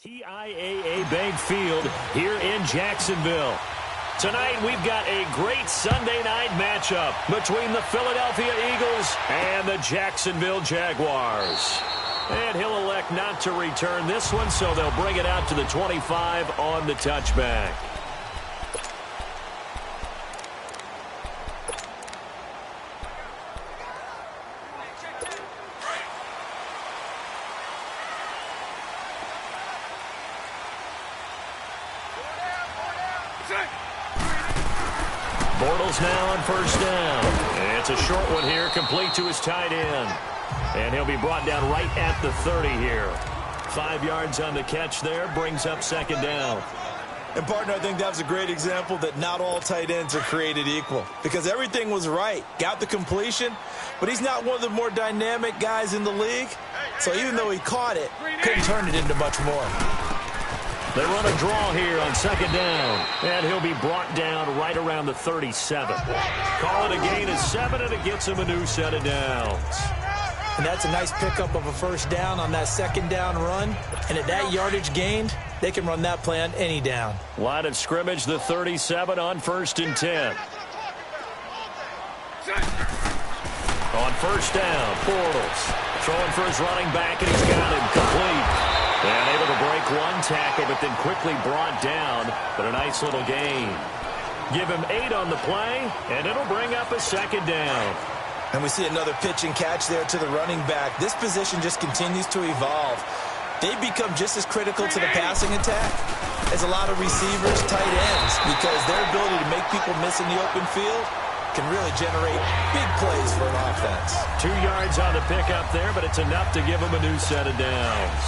TIAA Bank Field here in Jacksonville. Tonight we've got a great Sunday night matchup between the Philadelphia Eagles and the Jacksonville Jaguars. And he'll elect not to return this one, so they'll bring it out to the 25 on the touchback. Bortles now on first down. It's a short one here, complete to his tight end. And he'll be brought down right at the 30 here. 5 yards on the catch there, brings up second down. And, partner, I think that's a great example that not all tight ends are created equal. Because everything was right. Got the completion, but he's not one of the more dynamic guys in the league. So even though he caught it, couldn't turn it into much more. They run a draw here on second down, and he'll be brought down right around the 37. Call it a gain of 7, and it gets him a new set of downs. And that's a nice pickup of a first down on that second down run. And at that yardage gained, they can run that play on any down. Line of scrimmage, the 37 on 1st and 10. On first down, Bortles throwing for his running back, and he's got him complete. And able to break one tackle, but then quickly brought down. But a nice little gain. Give him 8 on the play, and it'll bring up a second down. And we see another pitch and catch there to the running back. This position just continues to evolve. They become just as critical to the passing attack as a lot of receivers, tight ends, because their ability to make people miss in the open field can really generate big plays for an offense. 2 yards on the pickup there, but it's enough to give him a new set of downs.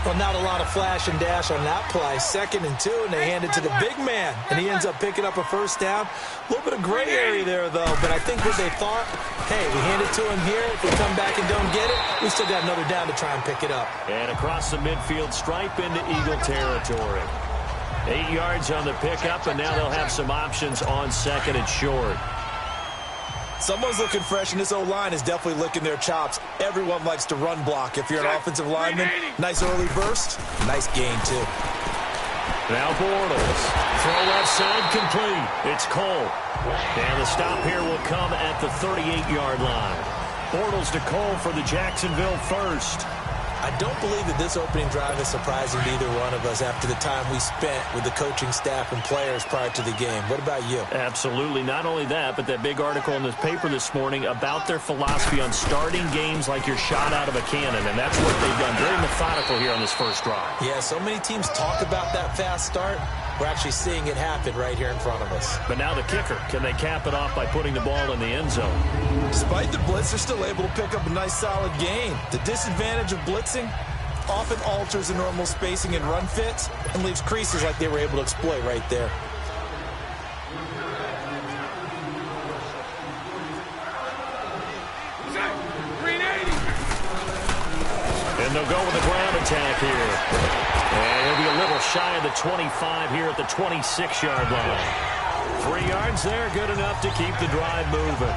Well, not a lot of flash and dash on that play. 2nd and 2, and they hand it to the big man, and he ends up picking up a first down. A little bit of gray area there, though, but I think what they thought, hey, we hand it to him here. If we come back and don't get it, we still got another down to try and pick it up. And across the midfield stripe into Eagle territory. 8 yards on the pickup, and now they'll have some options on 2nd and short. Someone's looking fresh, and this O-line is definitely licking their chops. Everyone likes to run block. If you're an offensive lineman, nice early burst, nice gain, too. Now Bortles. Throw left side complete. It's Cole. And the stop here will come at the 38-yard line. Bortles to Cole for the Jacksonville first. I don't believe that this opening drive is surprising to either one of us after the time we spent with the coaching staff and players prior to the game. What about you? Absolutely. Not only that, but that big article in the paper this morning about their philosophy on starting games like you're shot out of a cannon, and that's what they've done. Very methodical here on this first drive. Yeah, so many teams talk about that fast start. We're actually seeing it happen right here in front of us. But now the kicker. Can they cap it off by putting the ball in the end zone? Despite the blitz, they're still able to pick up a nice solid gain. The disadvantage of blitzing often alters the normal spacing and run fits and leaves creases like they were able to exploit right there. And they'll go with the ground attack here. And he'll be a little shy of the 25 here at the 26-yard line. 3 yards there, good enough to keep the drive moving.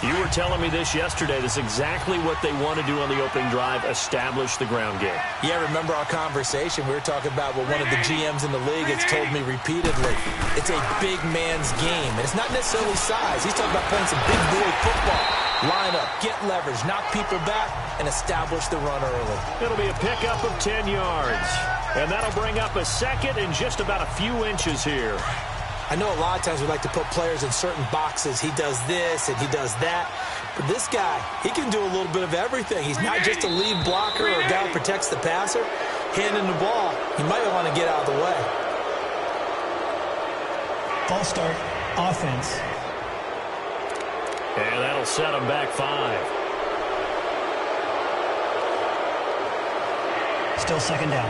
You were telling me this yesterday. This is exactly what they want to do on the opening drive, establish the ground game. Yeah, remember our conversation? We were talking about what one of the GMs in the league has told me repeatedly. It's a big man's game. And it's not necessarily size. He's talking about playing some big boy football. Line up, get leverage, knock people back, and establish the run early. It'll be a pickup of 10 yards. And that'll bring up a second in just about a few inches here. I know a lot of times we like to put players in certain boxes. He does this and he does that. But this guy, he can do a little bit of everything. He's not just a lead blocker or a guy who protects the passer. Handing the ball, he might want to get out of the way. Ball start, offense. And that'll set him back 5. Still second down.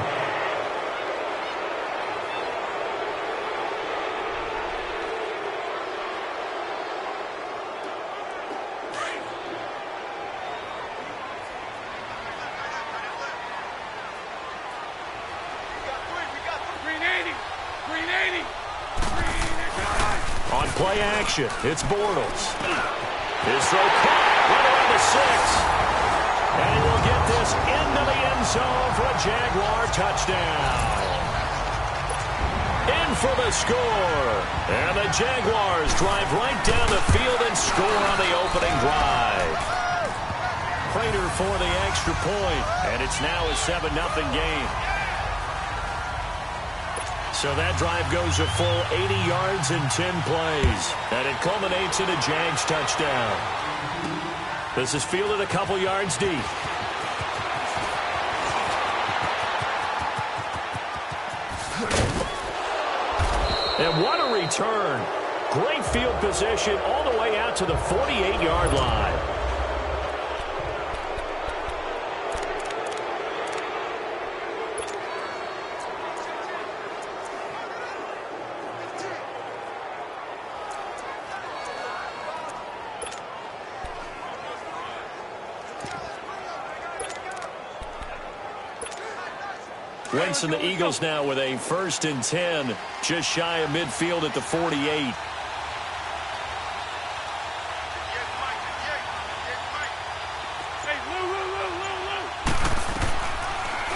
On play action, it's Bortles. His throw caught right around the 6. And he will get this into the end zone for a Jaguar touchdown. In for the score. And the Jaguars drive right down the field and score on the opening drive. Prater for the extra point, and it's now a 7-0 game. So that drive goes a full 80 yards in 10 plays, and it culminates in a Jags touchdown. This is fielded a couple yards deep. And what a return. Great field position all the way out to the 48-yard line. Wentz and the Eagles now with a 1st and 10, just shy of midfield at the 48.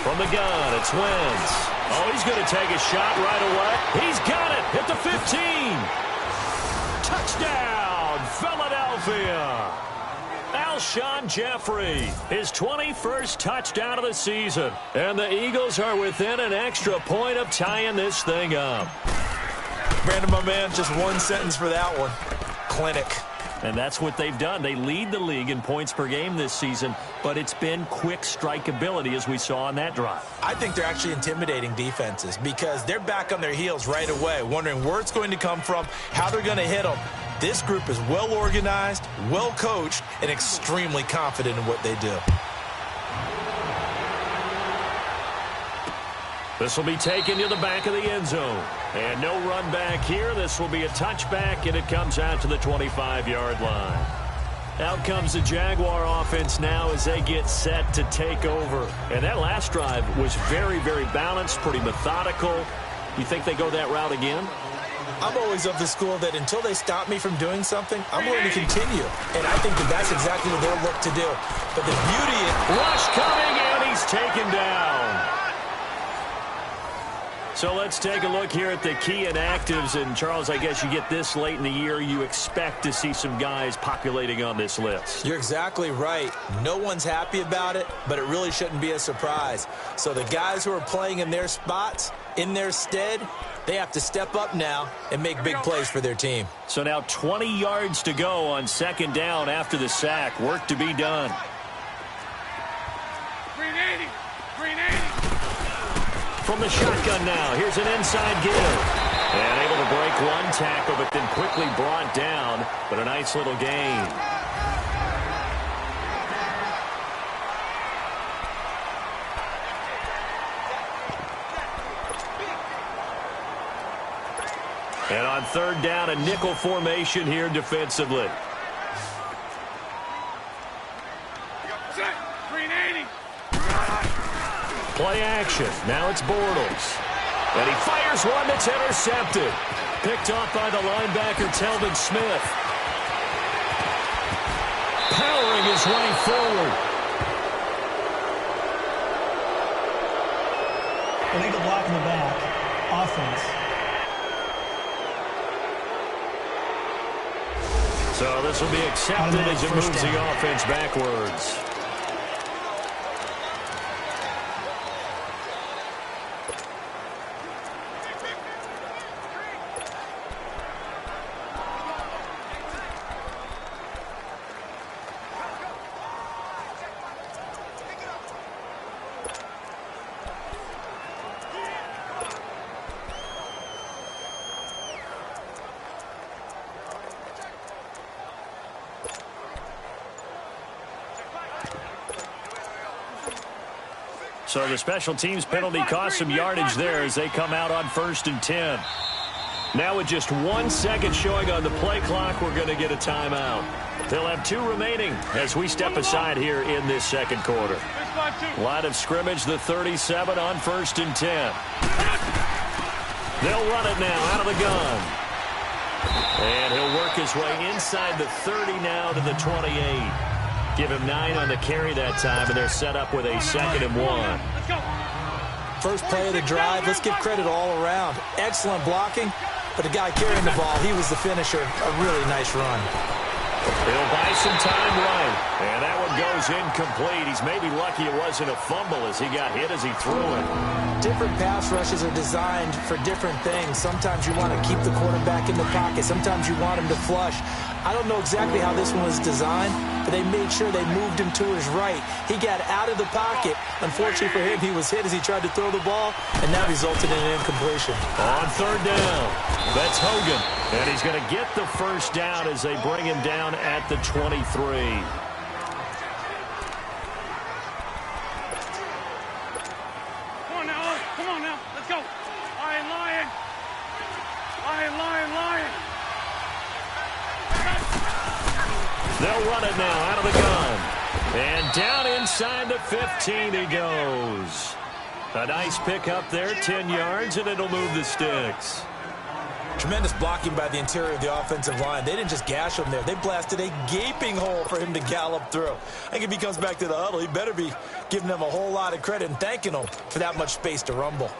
From the gun, it's Wentz. Oh, he's going to take a shot right away. He's got it at the 15. Touchdown, Philadelphia. Alshon Jeffrey, his 21st touchdown of the season. And the Eagles are within an extra point of tying this thing up. Brandon, my man, just one sentence for that one. Clinic. And that's what they've done. They lead the league in points per game this season, but it's been quick strikeability as we saw on that drive. I think they're actually intimidating defenses because they're back on their heels right away, wondering where it's going to come from, how they're going to hit them. This group is well organized, well coached, and extremely confident in what they do. This will be taken to the back of the end zone. And no run back here. This will be a touchback, and it comes out to the 25-yard line. Out comes the Jaguar offense now as they get set to take over. And that last drive was very, very balanced, pretty methodical. You think they go that route again? I'm always of the school that until they stop me from doing something, I'm going to continue. And I think that that's exactly what they'll look to do. But the beauty is... Rush coming, and he's taken down. So let's take a look here at the key inactives. And, Charles, I guess you get this late in the year, you expect to see some guys populating on this list. You're exactly right. No one's happy about it, but it really shouldn't be a surprise. So the guys who are playing in their spots, in their stead, they have to step up now and make big plays for their team. So now 20 yards to go on 2nd down after the sack. Work to be done. Green 80. Green 80. From the shotgun now, here's an inside give. And able to break one tackle, but then quickly brought down. But a nice little gain. And on 3rd down, a nickel formation here defensively. Green 80. Play action. Now it's Bortles. And he fires one that's intercepted. Picked off by the linebacker, Telvin Smith. Powering his way forward. Illegal block in the back. Offense. So this will be accepted as it moves the offense backwards. So the special teams penalty cost some yardage there as they come out on 1st and 10. Now with just 1 second showing on the play clock, we're going to get a timeout. They'll have 2 remaining as we step aside here in this 2nd quarter. Line of scrimmage, the 37 on 1st and 10. They'll run it now out of the gun. And he'll work his way inside the 30 now to the 28. Give him 9 on the carry that time, and they're set up with a 2nd and 1. Let's go. First play of the drive, let's give credit all around. Excellent blocking, but the guy carrying the ball, he was the finisher. A really nice run. He'll buy some time right, and that one goes incomplete. He's maybe lucky it wasn't a fumble as he got hit as he threw it. Different pass rushes are designed for different things. Sometimes you want to keep the quarterback in the pocket. Sometimes you want him to flush. I don't know exactly how this one was designed, but they made sure they moved him to his right. He got out of the pocket. Unfortunately for him, he was hit as he tried to throw the ball, and that resulted in an incompletion. On 3rd down, that's Hogan, and he's going to get the first down as they bring him down at the 23. Come on now. Let's go. Lion. Lion. They'll run it now out of the gun. And down inside the 15 he goes. A nice pick up there, 10 yards, and it'll move the sticks. Tremendous blocking by the interior of the offensive line. They didn't just gash him there. They blasted a gaping hole for him to gallop through. I think if he comes back to the huddle, he better be giving them a whole lot of credit and thanking them for that much space to rumble.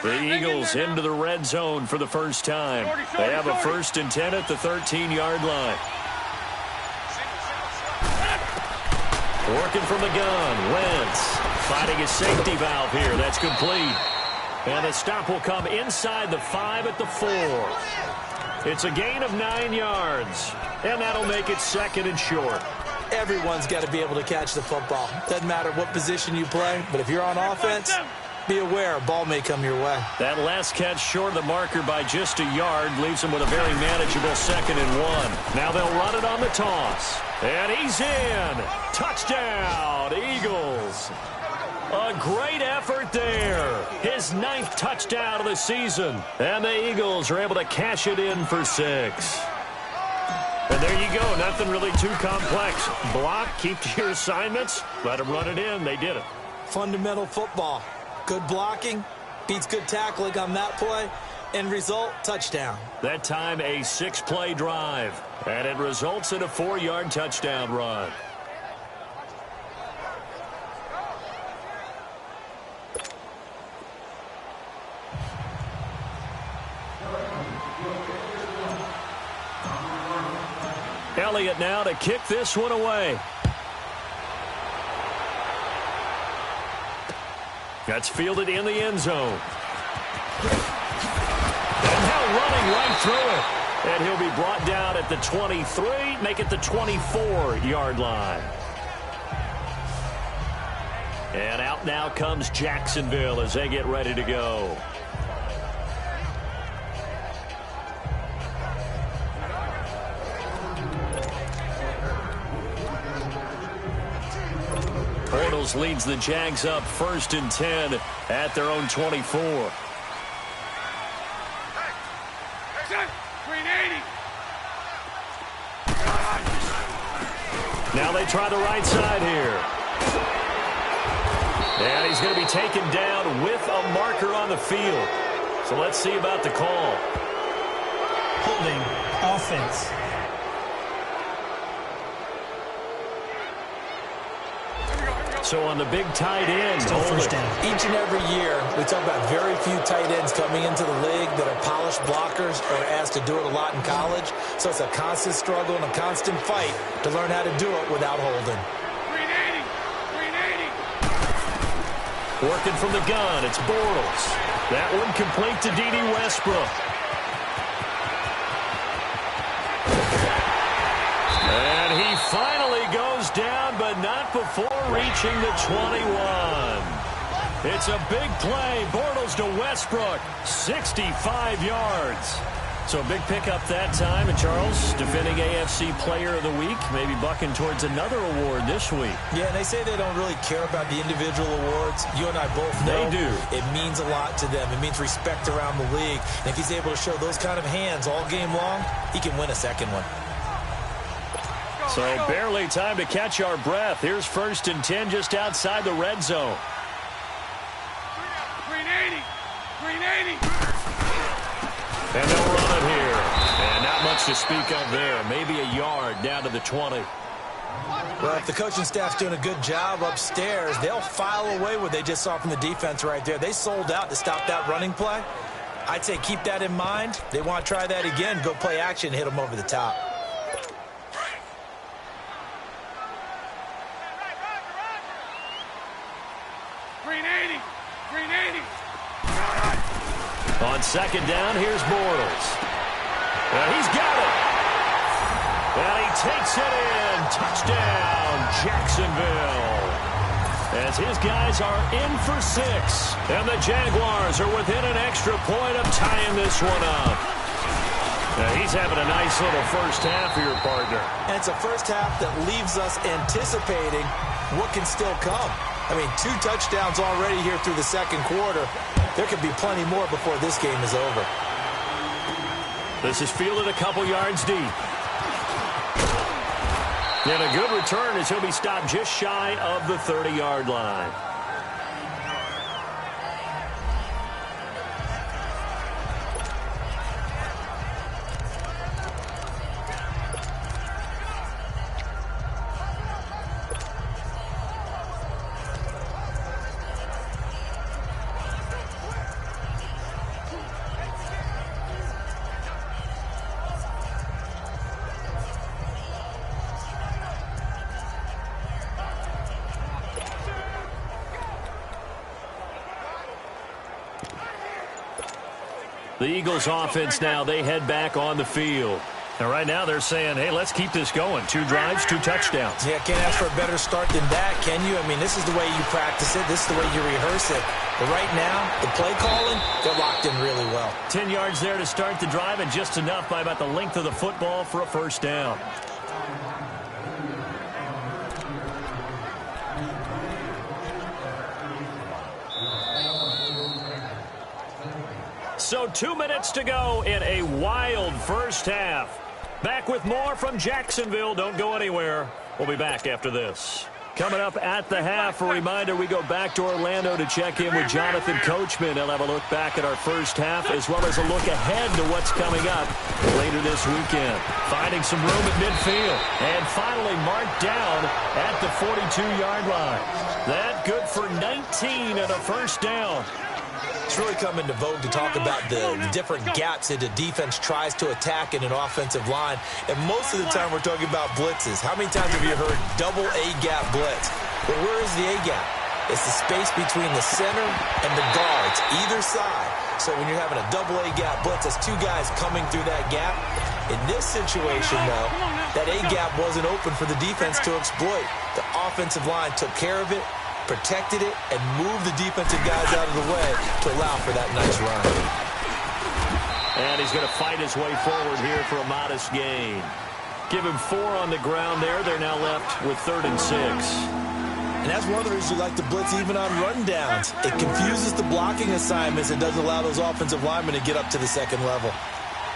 The Eagles into the red zone for the first time. They have a 1st and 10 at the 13-yard line. Working from the gun, Wentz finding his safety valve here. That's complete. And the stop will come inside the 5 at the 4. It's a gain of 9 yards, and that'll make it 2nd and short. Everyone's got to be able to catch the football. Doesn't matter what position you play, but if you're on offense, be aware, a ball may come your way. That last catch short of the marker by just a yard leaves him with a very manageable 2nd and 1. Now they'll run it on the toss. And he's in. Touchdown, Eagles. A great effort there. His 9th touchdown of the season. And the Eagles are able to cash it in for 6. And there you go. Nothing really too complex. Block, keep to your assignments, let them run it in. They did it. Fundamental football. Good blocking, beats good tackling on that play. End result, touchdown. That time a 6-play drive, and it results in a 4-yard touchdown run. Elliott now to kick this one away. That's fielded in the end zone. And now running right through it. And he'll be brought down at the 23, make it the 24-yard line. And out now comes Jacksonville as they get ready to go. Bortles leads the Jags up 1st and 10 at their own 24. Now they try the right side here. And he's going to be taken down with a marker on the field. So let's see about the call. Holding offense. So on the big tight end, first down. Each and every year, we talk about very few tight ends coming into the league that are polished blockers or asked to do it a lot in college. So it's a constant struggle and a constant fight to learn how to do it without holding. 380. Working from the gun, it's Bortles. That one complete to D.D. Westbrook. And he finally goes down, but not before reaching the 21. It's a big play. Bortles to Westbrook, 65 yards. So a big pickup that time. And Charles, defending AFC Player of the Week, maybe bucking towards another award this week. Yeah, and they say they don't really care about the individual awards. You and I both know they do. It means a lot to them. It means respect around the league. And if he's able to show those kind of hands all game long, he can win a second one. So barely time to catch our breath. Here's 1st and 10 just outside the red zone. And they'll run it here. And not much to speak of there. Maybe a yard down to the 20. Well, if the coaching staff's doing a good job upstairs, they'll file away what they just saw from the defense right there. They sold out to stop that running play. I'd say keep that in mind. They want to try that again, go play action, hit them over the top. Green 80. Green 80. On second down, here's Bortles. And he's got it. And he takes it in. Touchdown, Jacksonville. As his guys are in for 6. And the Jaguars are within an extra point of tying this one up. Now he's having a nice little first half here, partner. And it's a first half that leaves us anticipating what can still come. I mean, 2 touchdowns already here through the second quarter. There could be plenty more before this game is over. This is fielded a couple yards deep. And a good return as he'll be stopped just shy of the 30-yard line. The Eagles offense now, they head back on the field. And right now they're saying, hey, let's keep this going. 2 drives, 2 touchdowns. Yeah, can't ask for a better start than that, can you? I mean, this is the way you practice it. This is the way you rehearse it. But right now, the play calling, they're locked in really well. 10 yards there to start the drive, and just enough by about the length of the football for a first down. So 2 minutes to go in a wild first half. Back with more from Jacksonville. Don't go anywhere. We'll be back after this. Coming up at the half, a reminder, we go back to Orlando to check in with Jonathan Coachman. He'll have a look back at our first half as well as a look ahead to what's coming up later this weekend. Finding some room at midfield. And finally marked down at the 42-yard line. That good for 19 and a first down. It's really come into vogue to talk about the different gaps that the defense tries to attack in an offensive line. And most of the time we're talking about blitzes. How many times have you heard double A-gap blitz? But where is the A-gap? It's the space between the center and the guards, either side. So when you're having a double A-gap blitz, that's 2 guys coming through that gap. In this situation, though, that A-gap wasn't open for the defense to exploit. The offensive line took care of it, protected it, and moved the defensive guys out of the way to allow for that nice run. And he's going to fight his way forward here for a modest gain. Give him 4 on the ground there. They're now left with 3rd and 6. And that's one of the reasons you like to blitz even on rundowns. It confuses the blocking assignments and doesn't allow those offensive linemen to get up to the second level.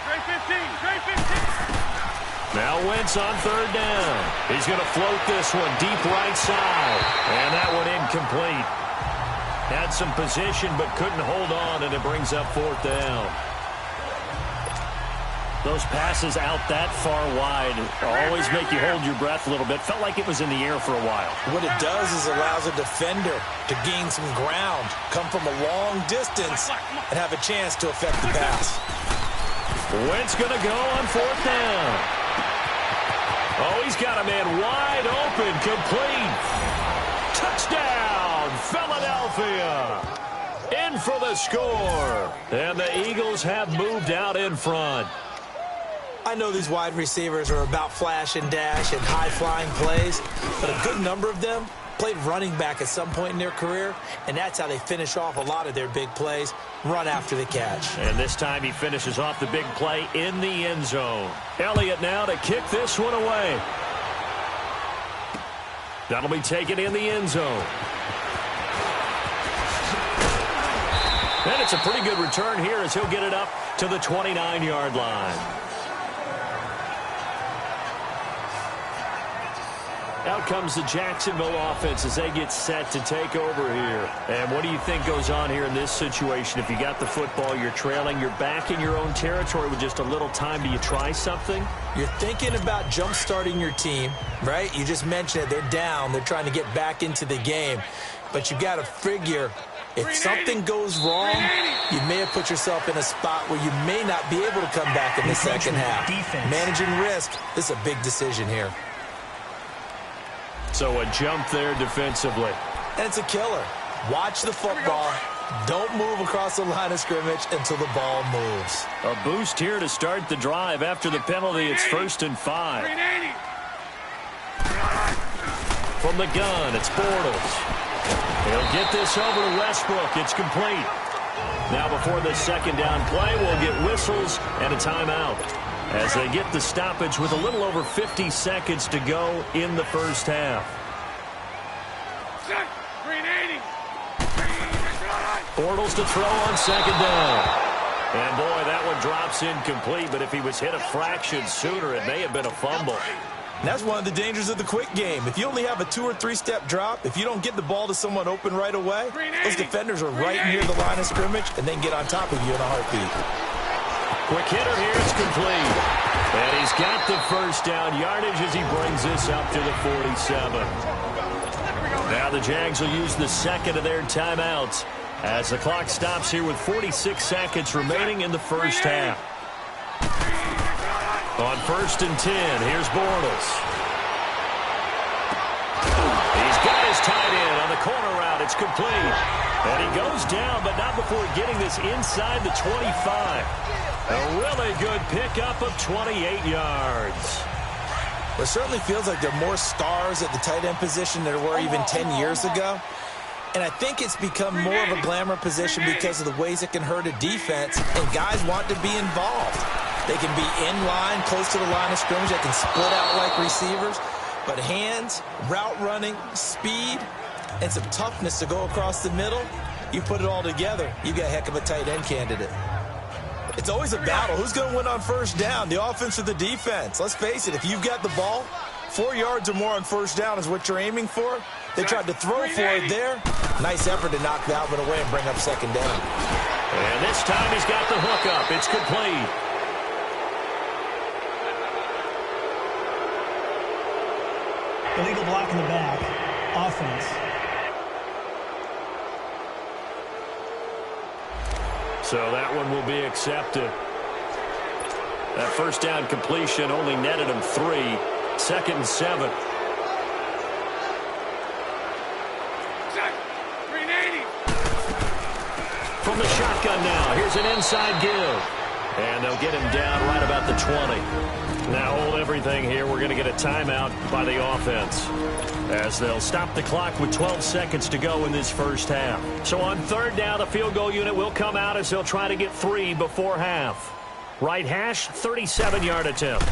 Trade 15. Trade 15. Now Wentz on 3rd down. He's going to float this one deep right side. And that one incomplete. Had some position but couldn't hold on, and it brings up 4th down. Those passes out that far wide always make you hold your breath a little bit. Felt like it was in the air for a while. What it does is allows a defender to gain some ground, come from a long distance, and have a chance to affect the pass. Wentz going to go on 4th down. Oh, he's got a man wide open, complete. Touchdown, Philadelphia. In for the score. And the Eagles have moved out in front. I know these wide receivers are about flash and dash and high-flying plays, but a good number of them played running back at some point in their career, and that's how they finish off a lot of their big plays, run after the catch. And this time he finishes off the big play in the end zone. Elliott now to kick this one away. That'll be taken in the end zone. And it's a pretty good return here as he'll get it up to the 29-yard line. Out comes the Jacksonville offense as they get set to take over here. And what do you think goes on here in this situation? If you got the football, you're trailing, you're back in your own territory with just a little time. Do you try something? You're thinking about jump-starting your team, right? You just mentioned it. They're down. They're trying to get back into the game. But you got to figure, if something goes wrong, you may have put yourself in a spot where you may not be able to come back in the second half. Managing risk, this is a big decision here. So a jump there defensively. And it's a killer. Watch the football. Don't move across the line of scrimmage until the ball moves. A boost here to start the drive. After the penalty, it's 1st and 5. From the gun, it's Bortles. He'll get this over to Westbrook. It's complete. Now before the second down play, we'll get whistles and a timeout as they get the stoppage with a little over 50 seconds to go in the first half. Bortles to throw on second down. And boy, that one drops incomplete, but if he was hit a fraction sooner, it may have been a fumble. And that's one of the dangers of the quick game. If you only have a 2- or 3-step drop, if you don't get the ball to someone open right away, those defenders are right near the line of scrimmage and then get on top of you in a heartbeat. Quick hitter here, it's complete. And he's got the first down yardage as he brings this up to the 47. Now the Jags will use the second of their timeouts as the clock stops here with 46 seconds remaining in the first half. On 1st and 10, here's Bortles. He's got his tight end on the corner route. It's complete. And he goes down, but not before getting this inside the 25. A really good pickup of 28 yards. Well, it certainly feels like there are more stars at the tight end position than there were even 10 years ago. And I think it's become more of a glamour position because of the ways it can hurt a defense, and guys want to be involved. They can be in line, close to the line of scrimmage. They can split out like receivers. But hands, route running, speed, and some toughness to go across the middle, you put it all together, you've got a heck of a tight end candidate. It's always a battle. Who's going to win on first down, the offense or the defense? Let's face it, if you've got the ball, 4 yards or more on first down is what you're aiming for. They tried to throw for it there. Nice effort to knock that one away and bring up second down. And this time he's got the hook up. It's complete. Illegal block in the back. Offense. So that one will be accepted. That first down completion only netted him 3. 2nd and 7. From the shotgun now, here's an inside give. And they'll get him down right about the 20. Now hold everything here. We're going to get a timeout by the offense as they'll stop the clock with 12 seconds to go in this first half. So on 3rd down, the field goal unit will come out as they'll try to get 3 before half. Right hash, 37-yard attempt.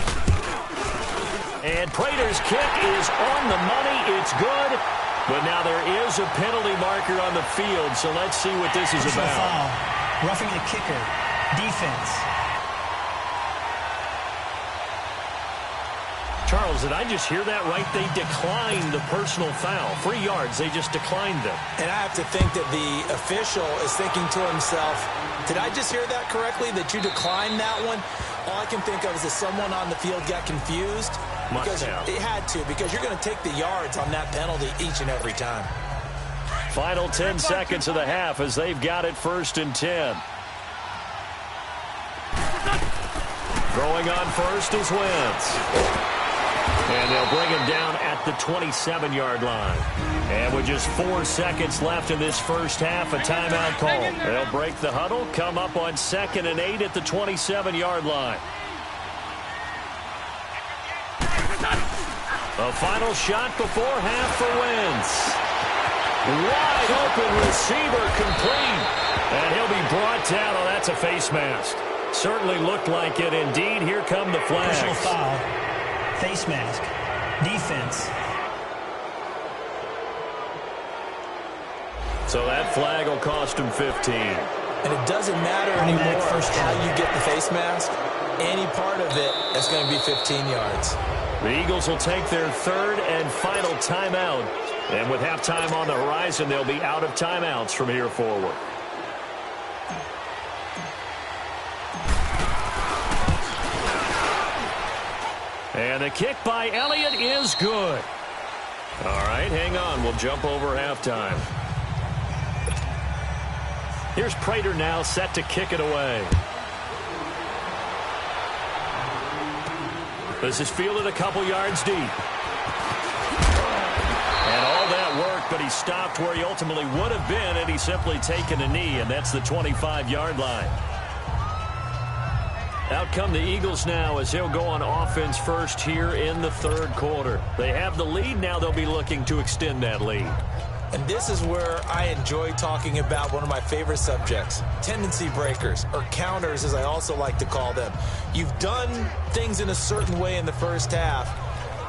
And Prater's kick is on the money. It's good. But now there is a penalty marker on the field, so let's see what this is about. Foul. Roughing the kicker. Defense. Charles, did I just hear that right? They declined the personal foul. 3 yards, they just declined them. And I have to think that the official is thinking to himself, did I just hear that correctly, that you declined that one? All I can think of is that someone on the field got confused. Because it had to, because you're going to take the yards on that penalty each and every time. Final 10 seconds of the half as they've got it 1st and 10. Throwing on first is Wentz. And they'll bring him down at the 27-yard line. And with just 4 seconds left in this first half, a timeout call. They'll break the huddle, come up on 2nd and 8 at the 27-yard line. A final shot before half for Wentz. Wide open receiver complete. And he'll be brought down. Oh, that's a face mask. Certainly looked like it. Indeed, here come the flags. Personal foul. Face mask. Defense. So that flag will cost him 15. And it doesn't matter anymore how you get the face mask. Any part of it is going to be 15 yards. The Eagles will take their third and final timeout. And with halftime on the horizon, they'll be out of timeouts from here forward. And the kick by Elliott is good. All right, hang on. We'll jump over halftime. Here's Prater now set to kick it away. This is fielded a couple yards deep. And all that work, but he stopped where he ultimately would have been had he simply taken a knee, and that's the 25-yard line. Out come the Eagles now as they'll go on offense first here in the third quarter. They have the lead. Now they'll be looking to extend that lead. And this is where I enjoy talking about one of my favorite subjects, tendency breakers, or counters as I also like to call them. You've done things in a certain way in the first half,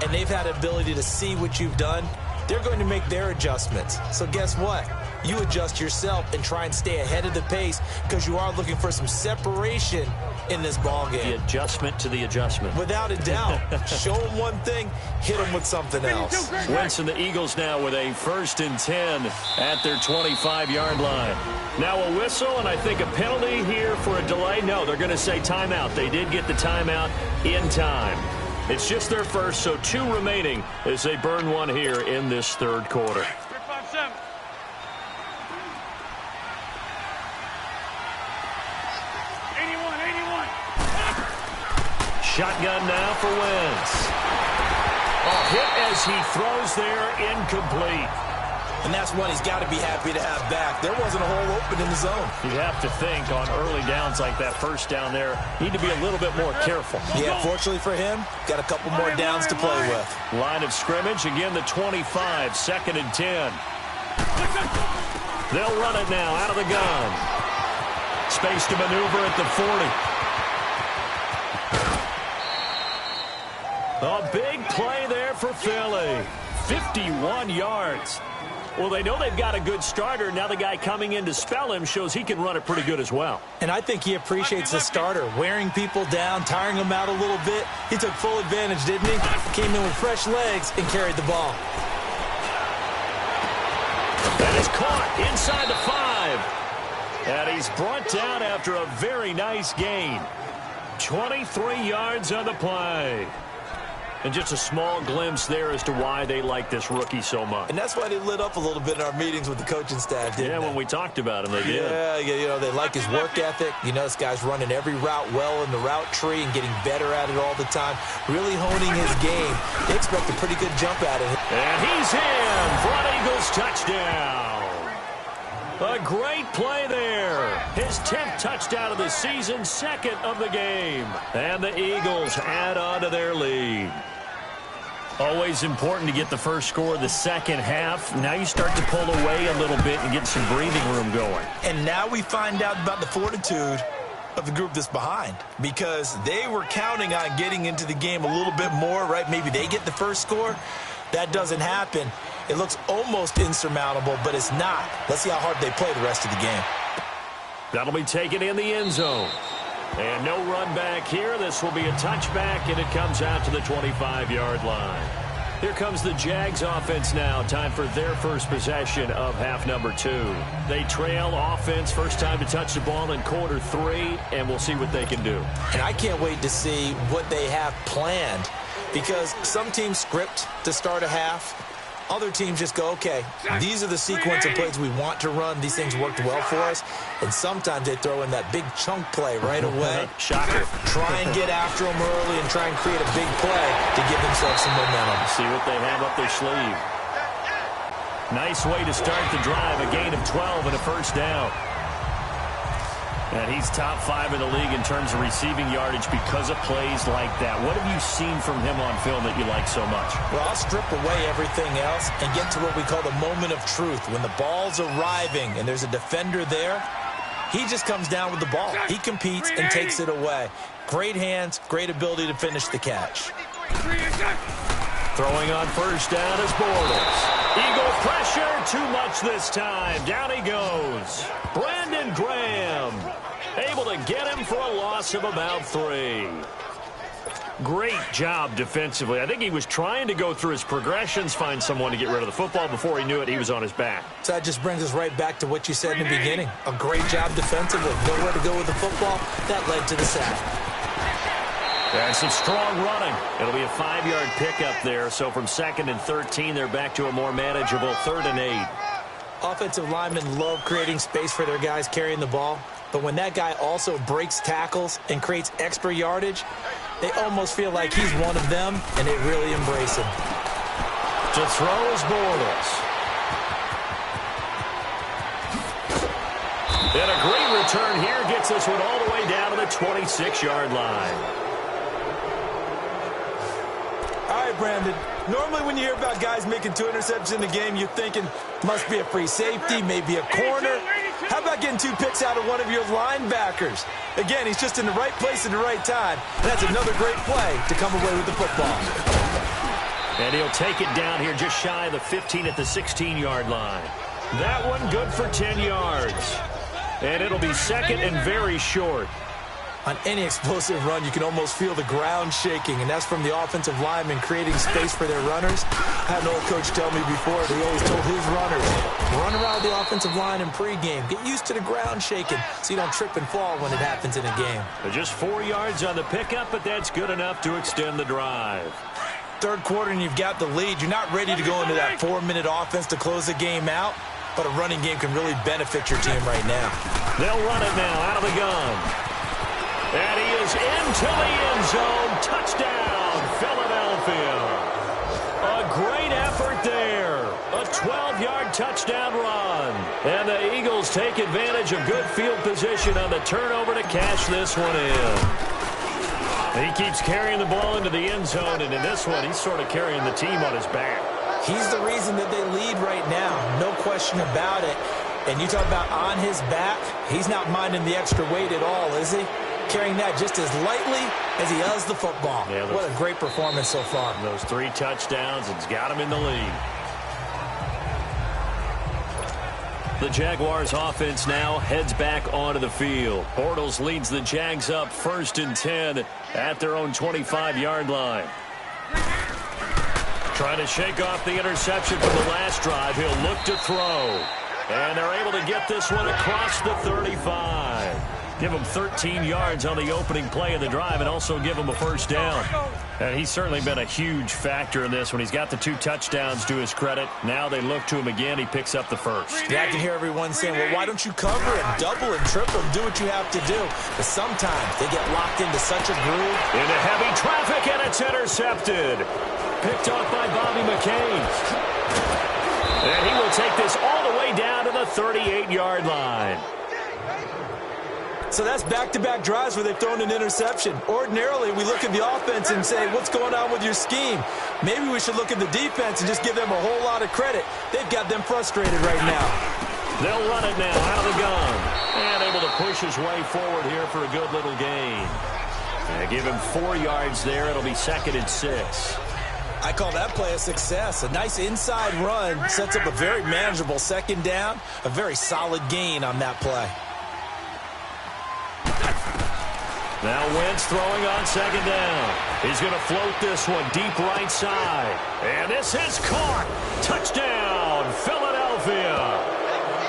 and they've had the ability to see what you've done. They're going to make their adjustments. So guess what? You adjust yourself and try and stay ahead of the pace because you are looking for some separation in this ball game. The adjustment to the adjustment. Without a doubt. Show them one thing, hit them with something else. Wentz and the Eagles now with a 1st and 10 at their 25-yard line. Now a whistle and I think a penalty here for a delay. No, they're going to say timeout. They did get the timeout in time. It's just their first, so 2 remaining as they burn one here in this third quarter. 3-5-7. Shotgun now for Wentz. A hit as he throws there, incomplete. And that's one he's got to be happy to have back. There wasn't a hole open in the zone. You'd have to think on early downs like that first down there, need to be a little bit more careful. Yeah, fortunately for him, got a couple more downs to play with. Line of scrimmage, again the 25, 2nd and 10. They'll run it now out of the gun. Space to maneuver at the 40. A big play there for Philly. 51 yards. Well, they know they've got a good starter. Now the guy coming in to spell him shows he can run it pretty good as well. And I think he appreciates the starter, wearing people down, tiring them out a little bit. He took full advantage, didn't he? Came in with fresh legs and carried the ball. That is caught inside the 5. And he's brought down after a very nice gain. 23 yards on the play. And just a small glimpse there as to why they like this rookie so much. And that's why they lit up a little bit in our meetings with the coaching staff, didn't they? When we talked about him, they did. Yeah, you know, they like his work ethic. You know, this guy's running every route well in the route tree and getting better at it all the time, really honing his game. They expect a pretty good jump at it. And he's in for an Eagles touchdown. A great play there. His 10th touchdown of the season, 2nd of the game. And the Eagles add on to their lead. Always important to get the first score of the second half. Now you start to pull away a little bit and get some breathing room going. And now we find out about the fortitude of the group that's behind, because they were counting on getting into the game a little bit more, right? Maybe they get the first score. That doesn't happen. It looks almost insurmountable, but it's not. Let's see how hard they play the rest of the game. That'll be taken in the end zone. And no run back here. This will be a touchback, and it comes out to the 25-yard line. Here comes the Jags offense now. Time for their first possession of half number 2. They trail offense, first time to touch the ball in quarter 3, and we'll see what they can do. And I can't wait to see what they have planned, because some teams script to start a half. Other teams just go, okay, these are the sequence of plays we want to run. These things worked well for us. And sometimes they throw in that big chunk play right away. Shocker. Try and get after them early and try and create a big play to give themselves some momentum. See what they have up their sleeve. Nice way to start the drive. A gain of 12 and a first down. And he's top 5 in the league in terms of receiving yardage because of plays like that. What have you seen from him on film that you like so much? Well, I'll strip away everything else and get to what we call the moment of truth. When the ball's arriving and there's a defender there, he just comes down with the ball. He competes and takes it away. Great hands, great ability to finish the catch. Throwing on first down is Bortles. Eagle pressure, too much this time. Down he goes. Brandon Graham get him for a loss of about 3. Great job defensively. I think he was trying to go through his progressions, find someone to get rid of the football. Before he knew it, he was on his back. So that just brings us right back to what you said in the beginning. A great job defensively. Nowhere to go with the football. That led to the sack. And some strong running. It'll be a 5-yard pickup there. So from 2nd and 13, they're back to a more manageable 3rd and 8. Offensive linemen love creating space for their guys carrying the ball. But when that guy also breaks tackles and creates extra yardage, they almost feel like he's one of them, and they really embrace him. To throw is Bortles. And a great return here gets this one all the way down to the 26-yard line. All right, Brandon. Normally when you hear about guys making 2 interceptions in the game, you're thinking must be a free safety, maybe a corner. How about getting 2 picks out of one of your linebackers? Again, he's just in the right place at the right time. And that's another great play to come away with the football. And he'll take it down here just shy of the 15 at the 16-yard line. That one good for 10 yards. And it'll be 2nd and very short. On any explosive run, you can almost feel the ground shaking, and that's from the offensive linemen creating space for their runners. I had an old coach tell me before, he always told his runners, run around the offensive line in pregame. Get used to the ground shaking so you don't trip and fall when it happens in a game. Just 4 yards on the pickup, but that's good enough to extend the drive. 3rd quarter, and you've got the lead. You're not ready to go into that 4-minute offense to close the game out, but a running game can really benefit your team right now. They'll run it now out of the gun. And he is into the end zone. Touchdown, Philadelphia. A great effort there. A 12-yard touchdown run. And the Eagles take advantage of good field position on the turnover to cash this one in. He keeps carrying the ball into the end zone, and in this one, he's sort of carrying the team on his back. He's the reason that they lead right now. No question about it. And you talk about on his back, he's not minding the extra weight at all, is he? Carrying that just as lightly as he does the football. Yeah, what a great performance so far. Those 3 touchdowns, it's got him in the lead. The Jaguars offense now heads back onto the field. Bortles leads the Jags up 1st and 10 at their own 25-yard line. Trying to shake off the interception from the last drive. He'll look to throw. And they're able to get this one across the 35. Give him 13 yards on the opening play of the drive and also give him a 1st down. And he's certainly been a huge factor in this when he's got the 2 touchdowns to his credit. Now they look to him again. He picks up the 1st. Yeah, I can hear everyone saying, well, why don't you cover and double and triple and do what you have to do? But sometimes they get locked into such a groove. Into heavy traffic, and it's intercepted. Picked off by Bobby McCain. And he will take this all the way down to the 38-yard line. So that's back-to-back drives where they've thrown an interception. Ordinarily, we look at the offense and say, what's going on with your scheme? Maybe we should look at the defense and just give them a whole lot of credit. They've got them frustrated right now. They'll run it now out of the gun. And able to push his way forward here for a good little gain. And give him 4 yards there. It'll be 2nd and 6. I call that play a success. A nice inside run sets up a very manageable 2nd down. A very solid gain on that play. Now Wentz throwing on 2nd down. He's going to float this one deep right side. And this is caught. Touchdown, Philadelphia.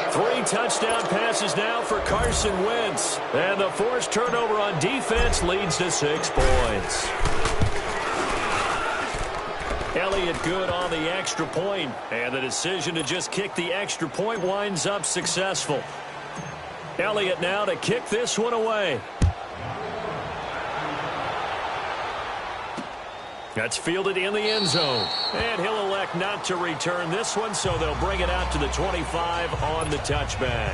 3 touchdown passes now for Carson Wentz. And the forced turnover on defense leads to 6 points. Elliott good on the extra point. And the decision to just kick the extra point winds up successful. Elliott now to kick this one away. That's fielded in the end zone. And he'll elect not to return this one, so they'll bring it out to the 25 on the touchback.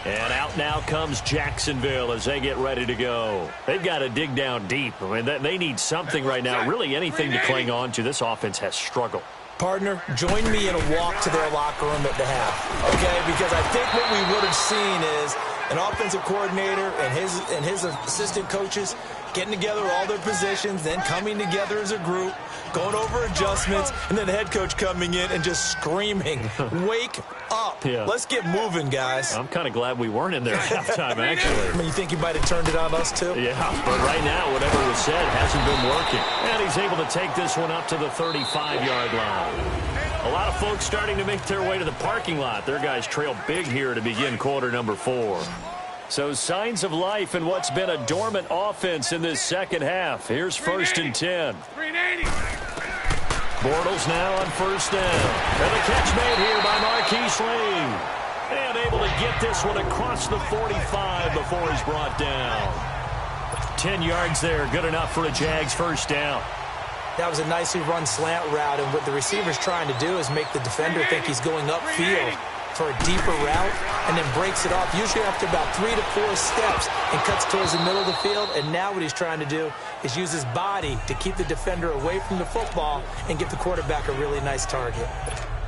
And out now comes Jacksonville as they get ready to go. They've got to dig down deep. I mean, they need something right now, really anything to cling on to. This offense has struggled. Partner, join me in a walk to their locker room at the half, okay? Because I think what we would have seen is an offensive coordinator and his assistant coaches getting together all their positions, then coming together as a group, going over adjustments, and then the head coach coming in and just screaming, wake up. Yeah. Let's get moving, guys. I'm kind of glad we weren't in there at halftime, actually. I mean, you think he might have turned it on us, too? Yeah, but right now, whatever was said hasn't been working. And he's able to take this one up to the 35-yard line. A lot of folks starting to make their way to the parking lot. Their guys trail big here to begin quarter number 4. So signs of life in what's been a dormant offense in this second half. Here's 1st and 10. 380. Bortles now on 1st down. And the catch made here by Marquise Lee. And able to get this one across the 45 before he's brought down. 10 yards there, good enough for a Jags 1st down. That was a nicely run slant route, and what the receiver's trying to do is make the defender think he's going upfield for a deeper route, and then breaks it off, usually after about 3 to 4 steps, and cuts towards the middle of the field. And now what he's trying to do is use his body to keep the defender away from the football and get the quarterback a really nice target.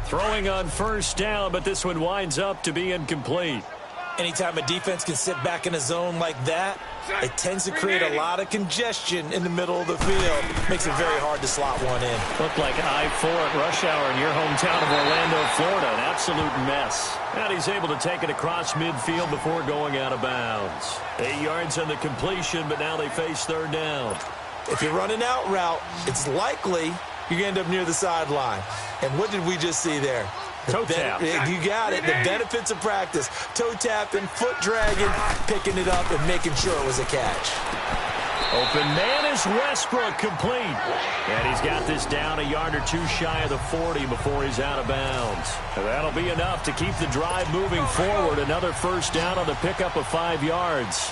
Throwing on 1st down, but this one winds up to be incomplete. Anytime a defense can sit back in a zone like that, it tends to create a lot of congestion in the middle of the field. Makes it very hard to slot one in. Looked like I-4 at rush hour in your hometown of Orlando, Florida. An absolute mess. And he's able to take it across midfield before going out of bounds. 8 yards on the completion, but now they face 3rd down. If you're running out route, it's likely you're going to end up near the sideline. And what did we just see there? Toe tap. You got it. The benefits of practice. Toe tapping, foot dragging, picking it up, and making sure it was a catch. Open man is Westbrook, complete. And he's got this down a yard or 2 shy of the 40 before he's out of bounds. And that'll be enough to keep the drive moving forward. Another 1st down on the pickup of 5 yards.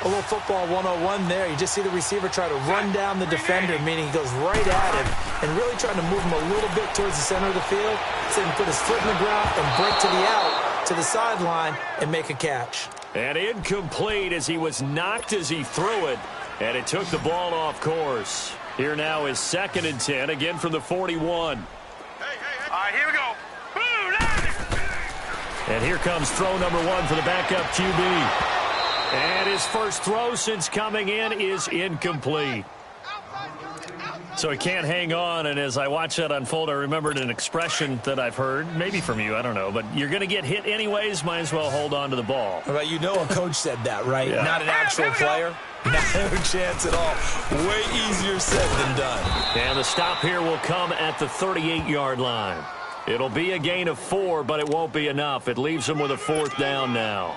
A little football 101 there. You just see the receiver try to run down the defender, meaning he goes right at him and really trying to move him a little bit towards the center of the field, so he can put his foot in the ground and break to the out, to the sideline, and make a catch. And incomplete as he was knocked as he threw it, and it took the ball off course. Here now is 2nd and 10, again from the 41. All right, here we go. Boom, and here comes throw number 1 for the backup QB. And his first throw since coming in is incomplete. So he can't hang on, and as I watch that unfold, I remembered an expression that I've heard, maybe from you, I don't know, but you're going to get hit anyways, might as well hold on to the ball. Well, you know a coach said that, right? Yeah. Not an actual player. No chance at all. Way easier said than done. And the stop here will come at the 38-yard line. It'll be a gain of 4, but it won't be enough. It leaves them with a 4th down now.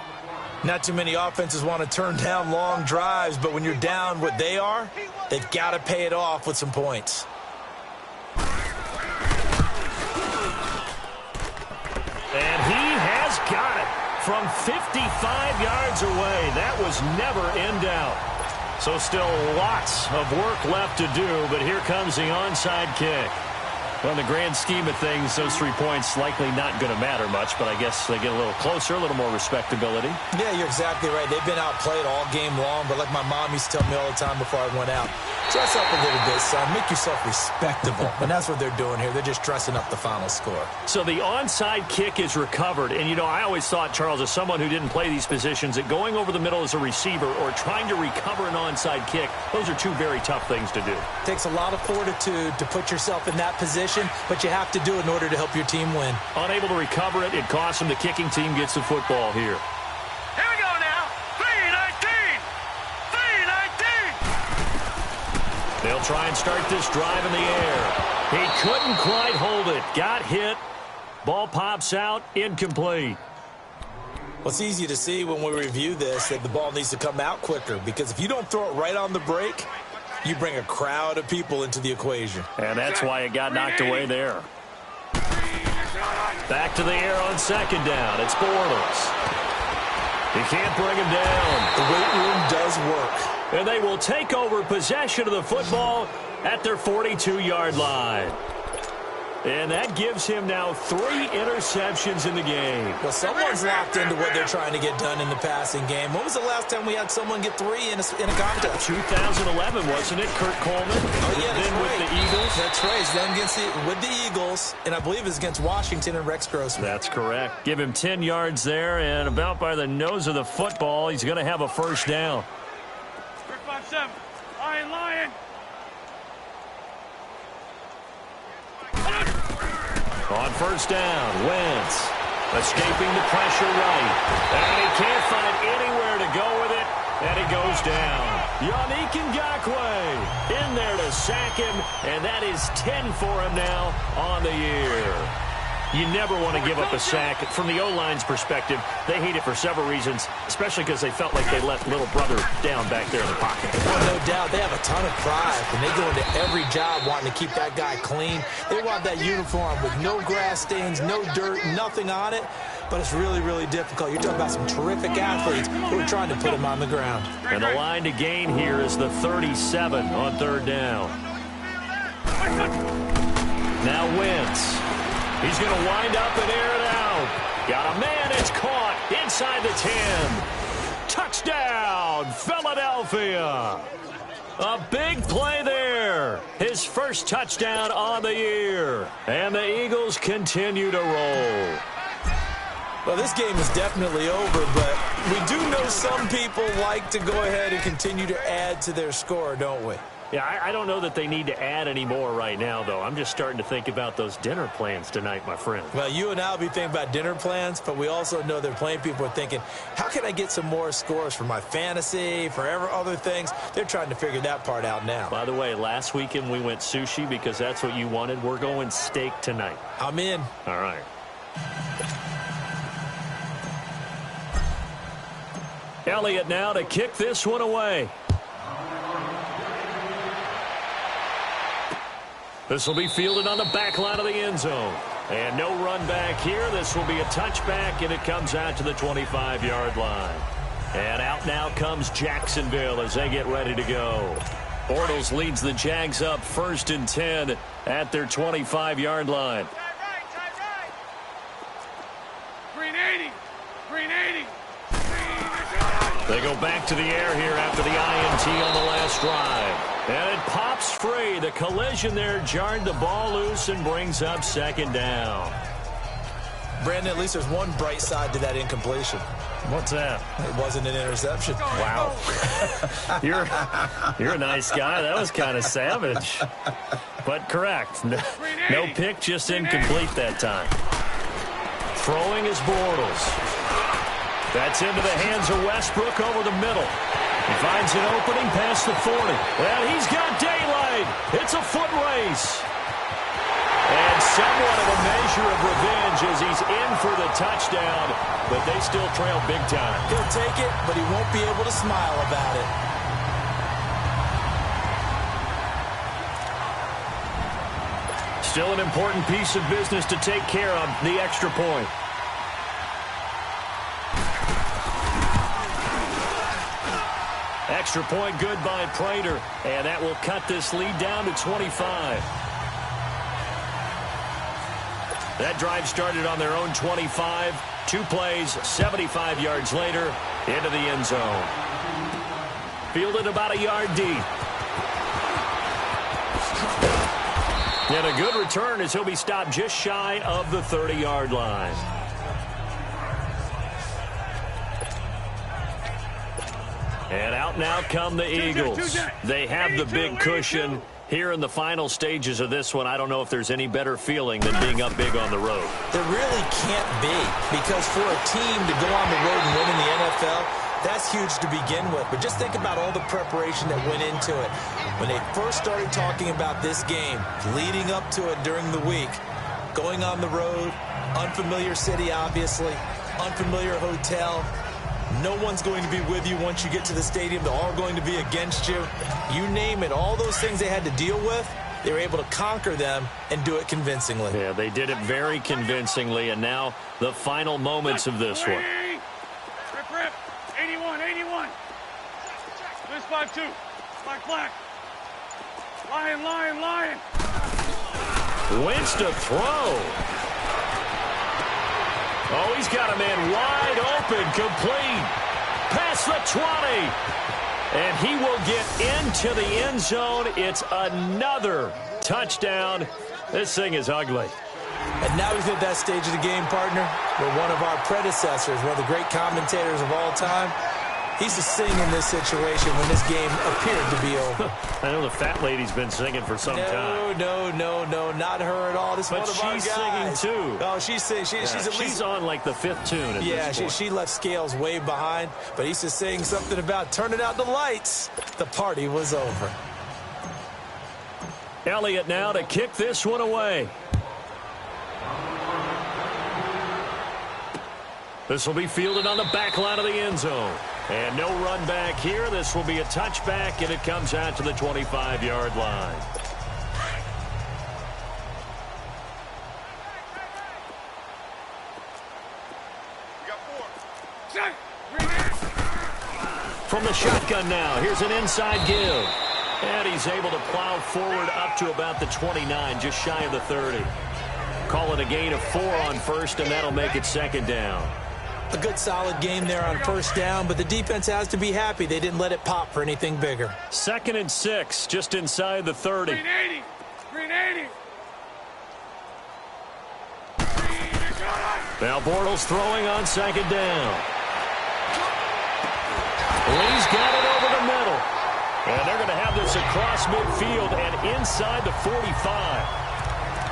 Not too many offenses want to turn down long drives, but when you're down what they are, they've got to pay it off with some points. And he has got it from 55 yards away. That was never in doubt. So still lots of work left to do, but here comes the onside kick. Well, in the grand scheme of things, those 3 points likely not going to matter much, but I guess they get a little closer, a little more respectability. Yeah, you're exactly right. They've been outplayed all game long, but like my mom used to tell me all the time before I went out, dress up a little bit, son. Make yourself respectable. And that's what they're doing here. They're just dressing up the final score. So the onside kick is recovered. And, you know, I always thought, Charles, as someone who didn't play these positions, that going over the middle as a receiver or trying to recover an onside kick, those are 2 very tough things to do. It takes a lot of fortitude to put yourself in that position, but you have to do it in order to help your team win. Unable to recover it, it costs them. The kicking team gets the football here. Here we go now. 3-19. 3-19. They'll try and start this drive in the air. He couldn't quite hold it. Got hit. Ball pops out. Incomplete. Well, it's easy to see when we review this that the ball needs to come out quicker, because if you don't throw it right on the break, you bring a crowd of people into the equation. And that's why it got knocked away there. Back to the air on 2nd down. It's Bortles. He can't bring him down. The weight room does work. And they will take over possession of the football at their 42-yard line. And that gives him now 3 interceptions in the game. Well, someone's locked into what they're trying to get done in the passing game. When was the last time we had someone get 3 in a contest? 2011, wasn't it? Kurt Coleman. Oh, yeah, then with right. the Eagles. That's right. It's them with the Eagles, and I believe it's against Washington and Rex Grossman. That's correct. Give him 10 yards there, and about by the nose of the football, he's going to have a 1st down. 3-5-7. Lion. On first down, Wentz escaping the pressure right. And he can't find anywhere to go with it. And he goes down. Yannick Ngakoue in there to sack him. And that is 10 for him now on the year. You never want to give up a sack. From the O-line's perspective, they hate it for several reasons, especially because they felt like they let little brother down back there in the pocket. Well, no doubt. They have a ton of pride, and they go into every job wanting to keep that guy clean. They want that uniform with no grass stains, no dirt, nothing on it. But it's really, really difficult. You're talking about some terrific athletes who are trying to put him on the ground. And the line to gain here is the 37 on third down. Now Wentz. He's going to wind up and air it out. Got a man. It's caught inside the 10. Touchdown, Philadelphia. A big play there. His first touchdown on the year. And the Eagles continue to roll. Well, this game is definitely over, but we do know some people like to go ahead and continue to add to their score, don't we? Yeah, I don't know that they need to add any more right now, though. I'm just starting to think about those dinner plans tonight, my friend. Well, you and I will be thinking about dinner plans, but we also know that plenty of people are thinking, how can I get some more scores for my fantasy, for other things? They're trying to figure that part out now. By the way, last weekend we went sushi because that's what you wanted. We're going steak tonight. I'm in. All right. Elliott now to kick this one away. This will be fielded on the back line of the end zone. And no run back here. This will be a touchback, and it comes out to the 25-yard line. And out now comes Jacksonville as they get ready to go. Bortles leads the Jags up 1st and 10 at their 25-yard line. Green 80. Green 80. They go back to the air here after the INT on the last drive. And it pops free. The collision there jarred the ball loose and brings up 2nd down. Brandon, at least there's one bright side to that incompletion. What's that? It wasn't an interception. Wow. You're a nice guy. That was kind of savage. But correct. No pick, just incomplete that time. Throwing is Bortles. That's into the hands of Westbrook over the middle. He finds an opening past the 40. And he's got daylight. It's a foot race. And somewhat of a measure of revenge as he's in for the touchdown. But they still trail big time. He'll take it, but he won't be able to smile about it. Still an important piece of business to take care of, the extra point. Extra point good by Prater, and that will cut this lead down to 25. That drive started on their own 25. 2 plays, 75 yards later, into the end zone. Fielded about a yard deep. And a good return as he'll be stopped just shy of the 30-yard line. And out now come the Eagles. They have the big cushion. Here in the final stages of this one, I don't know if there's any better feeling than being up big on the road. There really can't be, because for a team to go on the road and win in the NFL, that's huge to begin with. But just think about all the preparation that went into it. When they first started talking about this game, leading up to it during the week, going on the road, unfamiliar city, obviously, unfamiliar hotel. No one's going to be with you once you get to the stadium. They're all going to be against you. You name it, all those things they had to deal with, they were able to conquer them and do it convincingly. Yeah, they did it very convincingly, and now the final moments of this one. Rip. 81. This 5-2. Black. Lion. Wentz to throw. Oh, he's got a man wide open, complete. Past the 20. And he will get into the end zone. It's another touchdown. This thing is ugly. And now we've hit that stage of the game, partner, where one of our predecessors, one of the great commentators of all time, He's to sing in this situation when this game appeared to be over. I know the fat lady's been singing for some time. No, not her at all. This but is one of our she's guys. singing too. Oh, she's singing. She's on like the 5th tune at this point. She left Scales way behind, but he's just saying something about turning out the lights. The party was over. Elliott now to kick this one away. This will be fielded on the back line of the end zone. And no run back here. This will be a touchback, and it comes out to the 25-yard line. From the shotgun now, here's an inside give. And he's able to plow forward up to about the 29, just shy of the 30. Call it a gain of 4 on first, and that'll make it 2nd down. A good solid game there on first down, but the defense has to be happy they didn't let it pop for anything bigger. 2nd and 6, just inside the 30. 380. Now Bortles throwing on 2nd down. Lee's got it over the middle. And they're going to have this across midfield and inside the 45.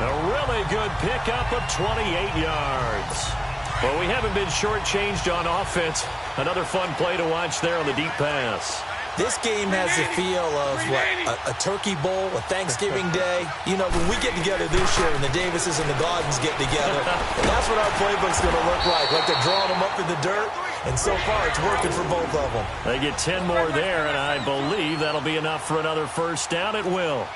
A really good pickup of 28 yards. Well, we haven't been shortchanged on offense. Another fun play to watch there on the deep pass. This game has the feel of a turkey bowl, a Thanksgiving day. You know, when we get together this year and the Davises and the Gardens get together, and that's what our playbook's going to look like they're drawing them up in the dirt, and so far it's working for both of them. They get 10 more there, and I believe that'll be enough for another first down. It will.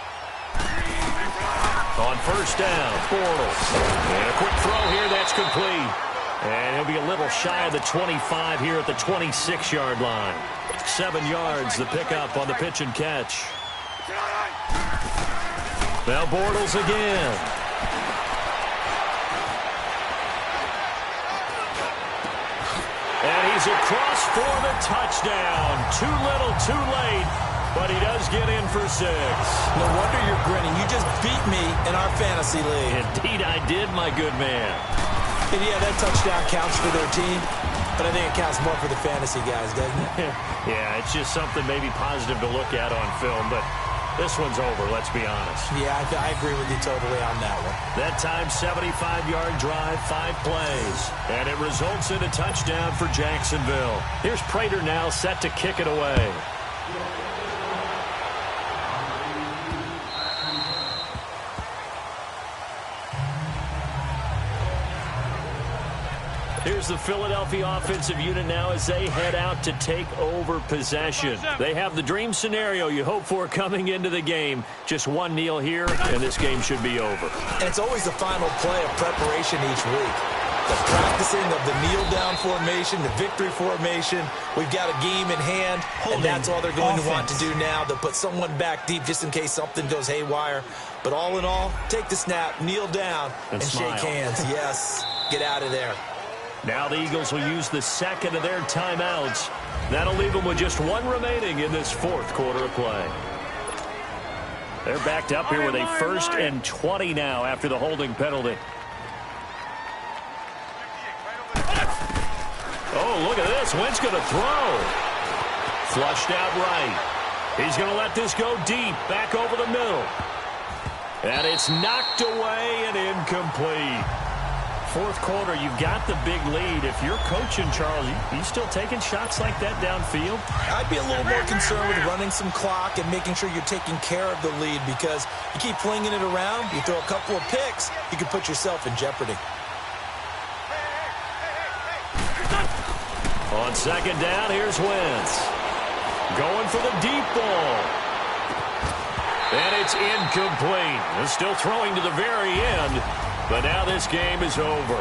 On first down, Bortles. And a quick throw here, that's complete. And he'll be a little shy of the 25 here at the 26-yard line. 7 yards, the pickup on the pitch and catch. Now Bortles again. And he's across for the touchdown. Too little, too late, but he does get in for 6. No wonder you're grinning. You just beat me in our fantasy league. Indeed I did, my good man. And yeah, that touchdown counts for their team, but I think it counts more for the fantasy guys, doesn't it? Yeah, it's just something maybe positive to look at on film, but this one's over, let's be honest. Yeah, I agree with you totally on that one. That time, 75-yard drive, 5 plays, and it results in a touchdown for Jacksonville. Here's Prater now set to kick it away. Here's the Philadelphia offensive unit now as they head out to take over possession. They have the dream scenario you hope for coming into the game. Just one kneel here, and this game should be over. And it's always the final play of preparation each week. The practicing of the kneel-down formation, the victory formation. We've got a game in hand, and that's all they're going to want to do now. They'll put someone back deep just in case something goes haywire. But all in all, take the snap, kneel down, and shake hands. Yes, get out of there. Now the Eagles will use the second of their timeouts. That'll leave them with just 1 remaining in this 4th quarter of play. They're backed up here with a 1st and 20 now after the holding penalty. Oh, look at this. Wentz going to throw. Flushed out right. He's going to let this go deep, back over the middle. And it's knocked away and incomplete. 4th quarter, you've got the big lead. If you're coaching, Charles, you still taking shots like that downfield? I'd be a little more concerned with running some clock and making sure you're taking care of the lead, because you keep flinging it around, you throw a couple of picks, you could put yourself in jeopardy. On 2nd down, here's Wentz. Going for the deep ball. And it's incomplete. They're still throwing to the very end. But now this game is over.